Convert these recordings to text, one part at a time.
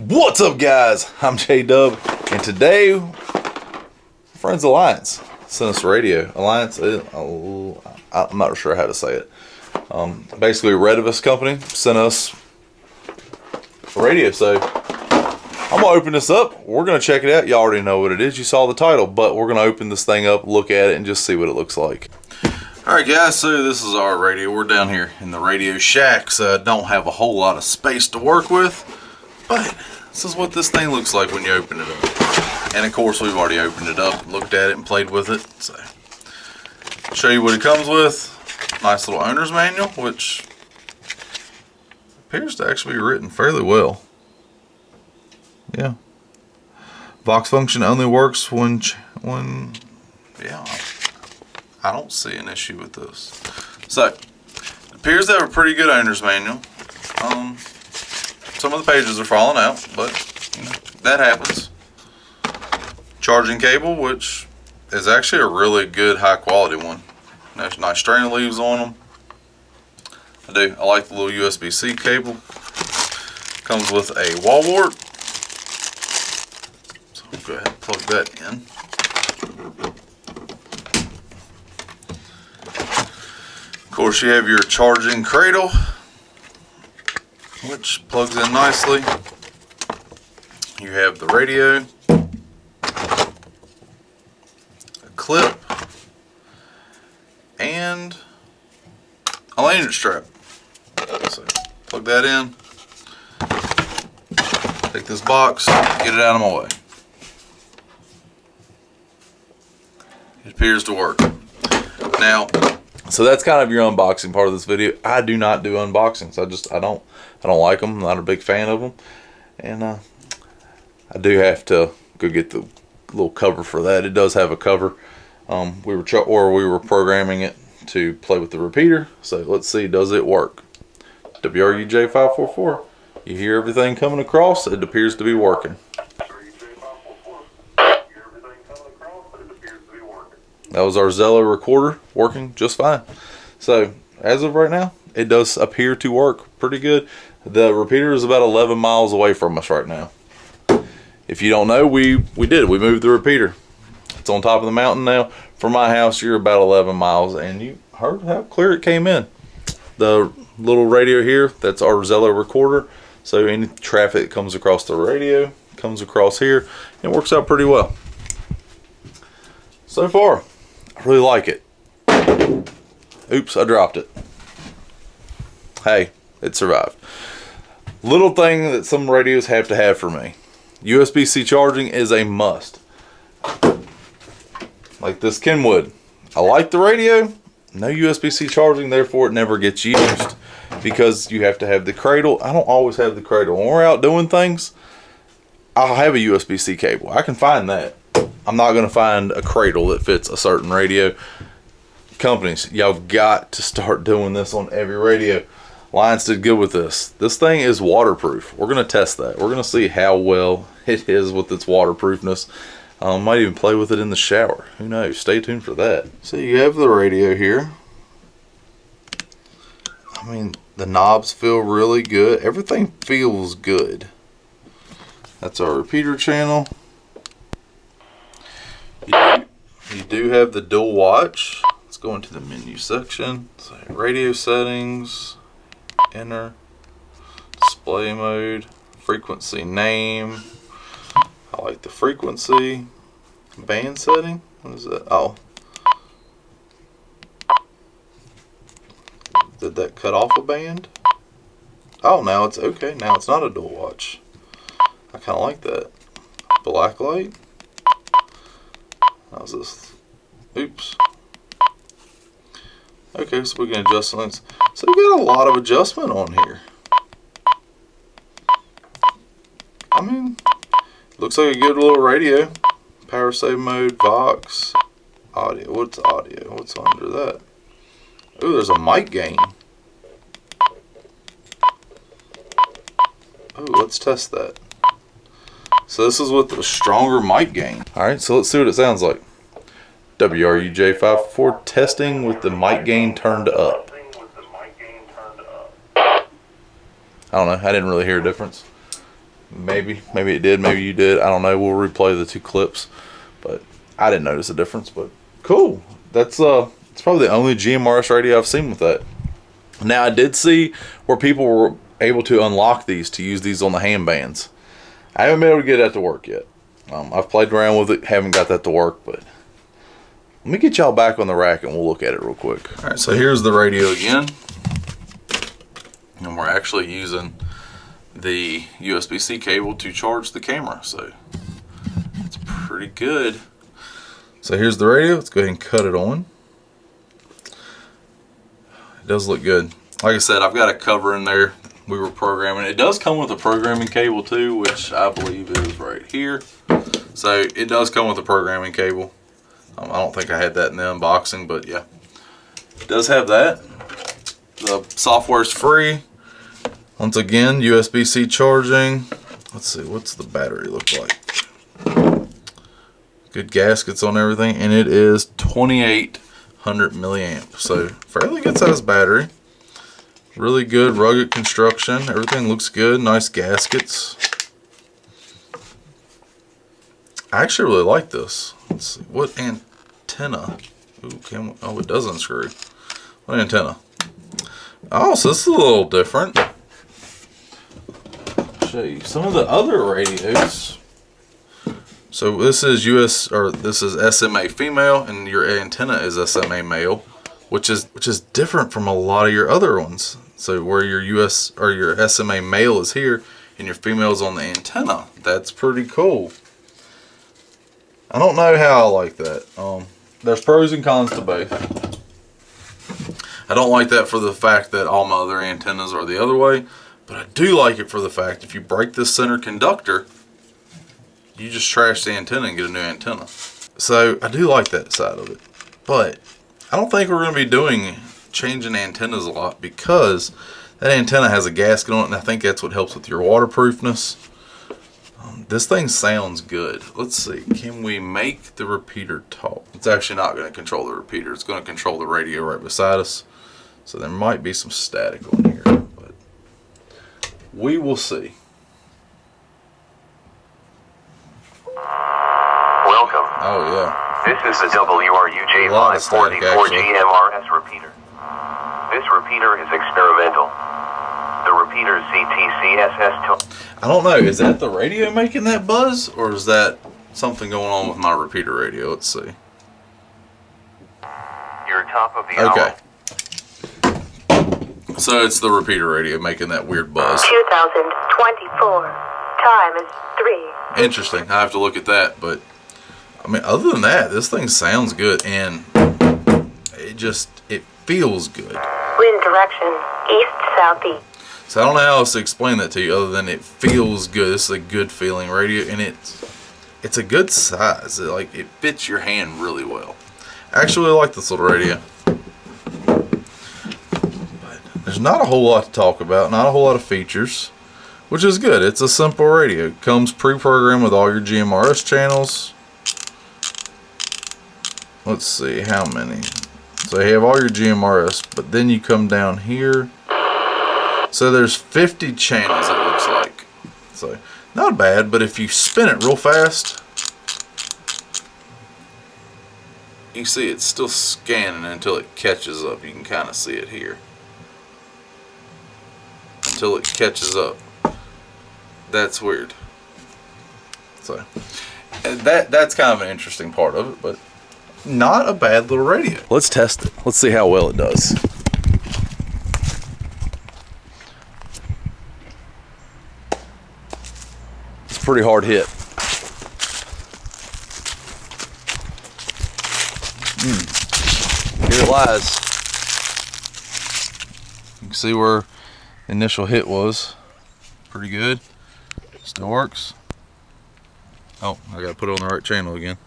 What's up, guys? I'm J-Dubb, and today, friends Ailunce sent us a radio. Ailunce, I'm not sure how to say it. Basically, a Redivus company sent us a radio, so I'm gonna open this up. We're gonna check it out. You already know what it is. You saw the title, but we're gonna open this thing up, look at it, and just see what it looks like. All right, guys. So this is our radio. We're down here in the Radio Shack, so I don't have a whole lot of space to work with. But this is what this thing looks like when you open it up. And of course, we've already opened it up, looked at it, and played with it. So, I'll show you what it comes with. Nice little owner's manual, which appears to actually be written fairly well. Yeah. Vox function only works when yeah. I don't see an issue with this. So, it appears to have a pretty good owner's manual. Some of the pages are falling out, but you know, that happens. Charging cable, which is actually a really good high quality one. Nice strainer leaves on them. I like the little USB-C cable. Comes with a wall wart. So I'll go ahead and plug that in. Of course, you have your charging cradle, which plugs in nicely. You have the radio, a clip, and a lanyard strap. So plug that in, take this box, get it out of my way. It appears to work. Now, so that's kind of your unboxing part of this video. I do not do unboxings. I don't like them. I'm not a big fan of them, and I do have to go get the little cover for that. It does have a cover. We were programming it to play with the repeater. So let's see, does it work? W.R.U. J544. You hear everything coming across? It appears to be working. That was our Zello recorder, working just fine. So as of right now, it does appear to work pretty good. The repeater is about 11 miles away from us right now. If you don't know, we moved the repeater. It's on top of the mountain now. From my house, you're about 11 miles, and you heard how clear it came in. The little radio here, that's our Zello recorder. So any traffic that comes across the radio comes across here. It works out pretty well. So far, I really like it. Oops, I dropped it. Hey, it survived. Little thing that some radios have to have for me. USB-C charging is a must. Like this Kenwood. I like the radio. No USB-C charging, therefore it never gets used. Because you have to have the cradle. I don't always have the cradle. When we're out doing things, I'll have a USB-C cable. I can find that. I'm not going to find a cradle that fits a certain radio. Companies, y'all got to start doing this on every radio. Ailunce did good with this. This thing is waterproof. We're going to test that. We're going to see how well it is with its waterproofness. Might even play with it in the shower. Who knows? Stay tuned for that. So you have the radio here. I mean, the knobs feel really good. Everything feels good. That's our repeater channel. You do have the dual watch. Let's go into the menu section. So radio settings, enter, display mode, frequency name. I like the frequency. Band setting. What is that? Oh. Did that cut off a band? Oh, now it's okay. Now it's not a dual watch. I kind of like that. Black light. How's this? Oops. Okay, so we can adjust things. So we got a lot of adjustment on here. I mean, looks like a good little radio. Power save mode, Vox, audio. What's audio? What's under that? Ooh, there's a mic gain. Oh, let's test that. So this is with the stronger mic gain. Alright, so let's see what it sounds like. W.R.U. J544 testing with the mic gain turned up. I don't know, I didn't really hear a difference. Maybe it did, maybe you did. I don't know. We'll replay the 2 clips, but I didn't notice a difference. But cool. That's it's probably the only G.M.R.S radio I've seen with that. Now I did see where people were able to unlock these to use these on the hand bands. I haven't been able to get that to work yet. I've played around with it, haven't got that to work, but let me get y'all back on the rack and we'll look at it real quick. All right, so here's the radio again. And we're actually using the USB-C cable to charge the camera, so it's pretty good. So here's the radio. Let's go ahead and cut it on. It does look good. Like I said, I've got a cover in there. We were programming. It does come with a programming cable too, which I believe is right here. So it does come with a programming cable. I don't think I had that in the unboxing, but yeah. It does have that. The software's free. Once again, USB-C charging. Let's see, what's the battery look like? Good gaskets on everything, and it is 2800 milliamp. So fairly good sized battery. Really good rugged construction. Everything looks good. Nice gaskets. I actually really like this. Let's see. What antenna? Ooh, oh, it does unscrew. What antenna? Oh, so this is a little different. I'll show you some of the other radios. So this is this is SMA female, and your antenna is SMA male, which is different from a lot of your other ones. So where your your SMA male is here and your female is on the antenna. That's pretty cool. I don't know how I like that. There's pros and cons to both. I don't like that for the fact that all my other antennas are the other way, but I do like it for the fact if you break this center conductor, you just trash the antenna and get a new antenna. So I do like that side of it, but I don't think we're going to be changing antennas a lot because that antenna has a gasket on it, and I think that's what helps with your waterproofness. This thing sounds good. Let's see, can we make the repeater talk? It's actually not going to control the repeater. It's going to control the radio right beside us. So there might be some static on here, but we will see. Welcome. Oh yeah. This is the WRUJ544 G.M.R.S repeater. This repeater is experimental. The repeater's CTCSS tone. I don't know, is that the radio making that buzz, or is that something going on with my repeater radio? Let's see. Your top of the hour. Okay. So it's the repeater radio making that weird buzz. 2024. Time is 3. Interesting. I have to look at that, but I mean, other than that, this thing sounds good, and it feels good. Wind direction east-southeast. So I don't know how else to explain that to you other than it feels good. This is a good feeling radio, and it's a good size. It fits your hand really well. I actually like this little radio. But there's not a whole lot to talk about, not a whole lot of features, which is good. It's a simple radio. It comes pre-programmed with all your G.M.R.S channels. Let's see how many. So you have all your G.M.R.S, but then you come down here. So there's 50 channels, it looks like. So not bad, but if you spin it real fast, you see it's still scanning until it catches up. You can kind of see it here. Until it catches up. That's weird. So that's kind of an interesting part of it, but not a bad little radio. Let's test it. Let's see how well it does. Pretty hard hit. Here it lies. You can see where the initial hit was. Pretty good. Still works. Oh, I gotta put it on the right channel again.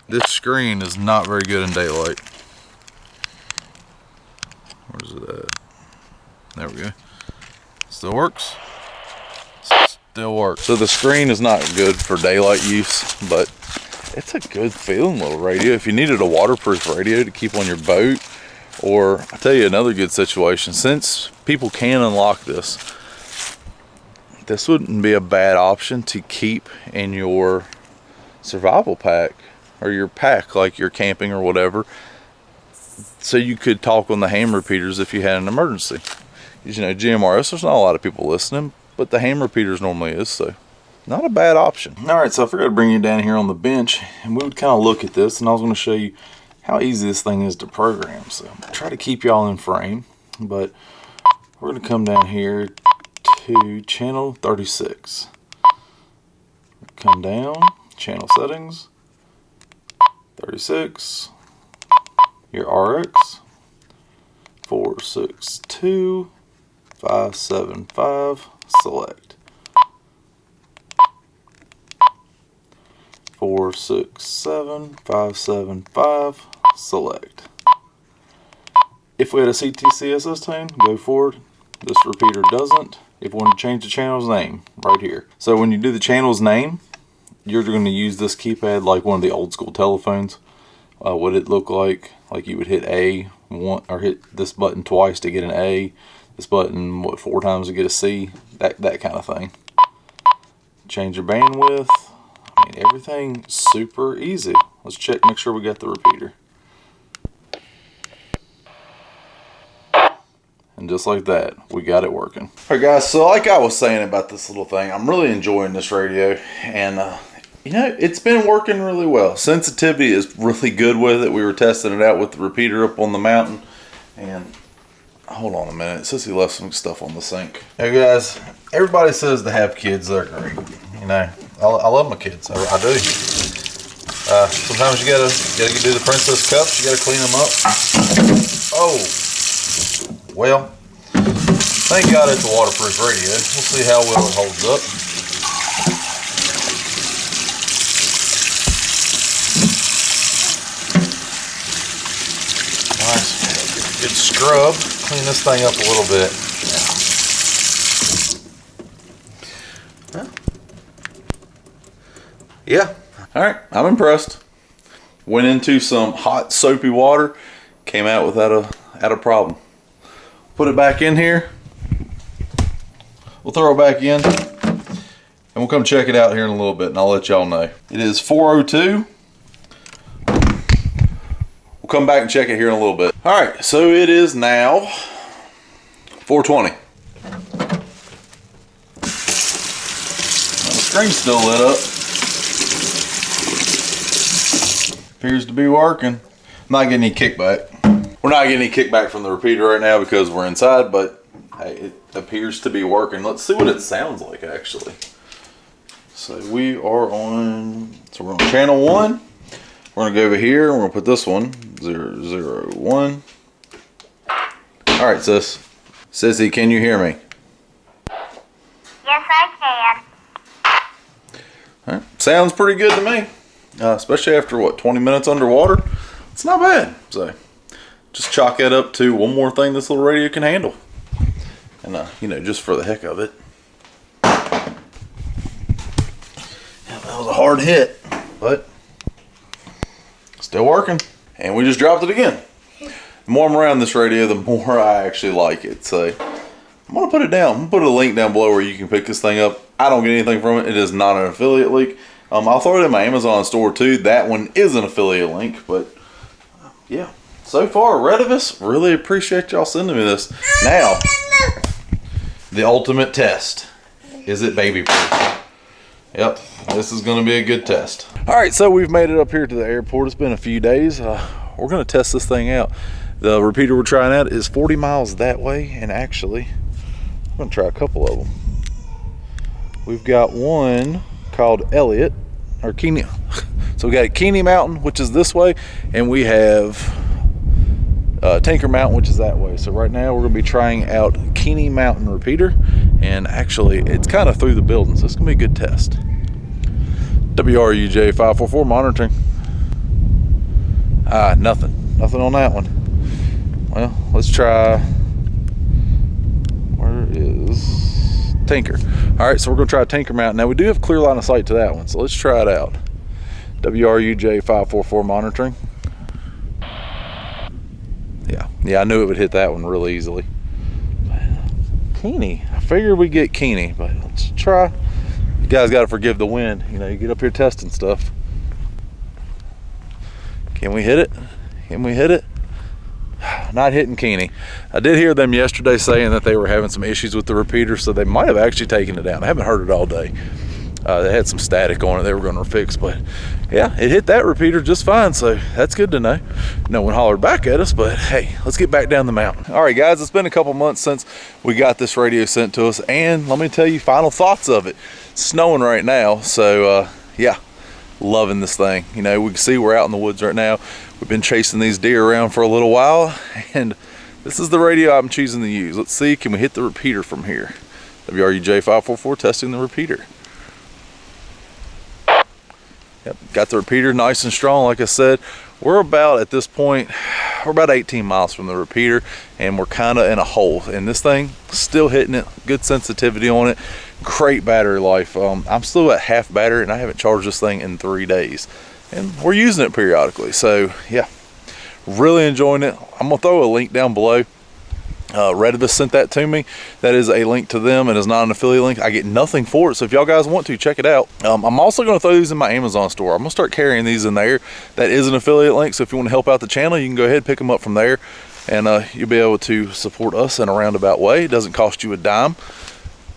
This screen is not very good in daylight. Where's it at? There we go. Still works. Still works. So the screen is not good for daylight use, but it's a good feeling little radio. If you needed a waterproof radio to keep on your boat, or I'll tell you another good situation, since people can unlock this, this wouldn't be a bad option to keep in your survival pack or your pack, like you're camping or whatever, so you could talk on the ham repeaters if you had an emergency. You know, G.M.R.S, there's not a lot of people listening, but the ham repeaters normally is, so not a bad option. All right, so I forgot to bring you down here on the bench, and we would kind of look at this, and I was going to show you how easy this thing is to program. So I'm try to keep y'all in frame, but we're going to come down here to channel 36. Come down, channel settings, 36, your RX, 462, 575, select. 467, 575, select. If we had a CTCSS tone, go forward. This repeater doesn't. If we want to change the channel's name, right here. So when you do the channel's name, you're going to use this keypad like one of the old school telephones. What it look like you would hit A one, or hit this button twice to get an A, this button 4 times to get a C, that kind of thing. Change your bandwidth. I mean, everything super easy. Let's check, make sure we got the repeater. And just like that, we got it working. All right, guys, so like I was saying about this little thing, I'm really enjoying this radio, and you know, it's been working really well. Sensitivity is really good with it. We were testing it out with the repeater up on the mountain, and hold on a minute, it says he left some stuff on the sink. Hey guys, everybody says to have kids, they're great. You know, I love my kids, I do. Sometimes you gotta do the princess cups, you gotta clean them up. Oh. Well, thank God it's a waterproof radio. We'll see how well it holds up. Nice, good scrub. Clean this thing up a little bit. Yeah. All right, I'm impressed. Went into some hot soapy water, came out without a problem. Put it back in here. We'll throw it back in, and we'll come check it out here in a little bit, and I'll let y'all know. It is 4:02. We'll come back and check it here in a little bit. All right, so it is now 4:20. The screen's still lit up. Appears to be working. I'm not getting any kickback. We're not getting any kickback from the repeater right now because we're inside, but hey, it appears to be working. Let's see what it sounds like actually. So we are on, we're on channel 1. We're gonna go over here and we're gonna put this one, 001. All right, sis. Sissy, can you hear me? Yes, I can. All right. Sounds pretty good to me. Especially after what, 20 minutes underwater? It's not bad. So just chalk that up to one more thing this little radio can handle. And you know, just for the heck of it. Yeah, that was a hard hit, but still working. And we just dropped it again. The more I'm around this radio, the more I actually like it. So I'm gonna put it down. I'm gonna put a link down below where you can pick this thing up. I don't get anything from it. It is not an affiliate link. I'll throw it in my Amazon store too. That one is an affiliate link, but yeah. So far, Redivus, really appreciate y'all sending me this. Now, the ultimate test. Is it baby proof? Yep, this is gonna be a good test. All right, so we've made it up here to the airport. It's been a few days. We're gonna test this thing out. The repeater we're trying out is 40 miles that way, and actually, I'm gonna try a couple of them. We've got one called Elliott, or Keeney. So we got Keeney Mountain, which is this way, and we have Tinker Mountain, which is that way. So right now we're going to be trying out Keeney Mountain repeater, and actually it's kind of through the building, so it's going to be a good test. WRUJ 544 monitoring. Nothing on that one. Well, let's try. Where is Tinker? All right, so we're going to try Tinker Mountain. Now we do have clear line of sight to that one, so let's try it out. WRUJ 544 monitoring. Yeah, I knew it would hit that one real easily. Keeney, I figured we'd get Keeney, but let's try. You guys got to forgive the wind. You know, you get up here testing stuff. Can we hit it? Can we hit it? Not hitting Keeney. I did hear them yesterday saying that they were having some issues with the repeater, so they might have actually taken it down. I haven't heard it all day. They had some static on it they were going to fix, but yeah, it hit that repeater just fine, so that's good to know. No one hollered back at us, but hey, let's get back down the mountain. All right, guys, it's been a couple months since we got this radio sent to us, and let me tell you final thoughts of it. It's snowing right now, so yeah, loving this thing. You know, we can see we're out in the woods right now. We've been chasing these deer around for a little while, and this is the radio I'm choosing to use. Let's see, can we hit the repeater from here? WRUJ544 testing the repeater. Yep, got the repeater nice and strong. Like I said, we're about, at this point, we're about 18 miles from the repeater, and we're kind of in a hole. And this thing, still hitting it, good sensitivity on it, great battery life. I'm still at half battery, and I haven't charged this thing in 3 days. And we're using it periodically. So yeah, really enjoying it. I'm gonna throw a link down below. J-Dubb sent that to me. That is a link to them, and it's not an affiliate link. I get nothing for it, so if y'all guys want to, check it out. I'm also going to throw these in my Amazon store. I'm going to start carrying these in there. That is an affiliate link, so if you want to help out the channel, you can go ahead and pick them up from there, and you'll be able to support us in a roundabout way. It doesn't cost you a dime.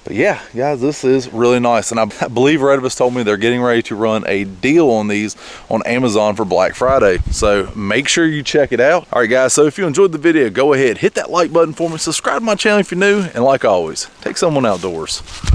But yeah, guys, this is really nice, and I believe J-Dubb told me they're getting ready to run a deal on these on Amazon for Black Friday, so make sure you check it out. All right, guys, so if you enjoyed the video, go ahead, hit that like button for me, subscribe to my channel if you're new, and like always, take someone outdoors.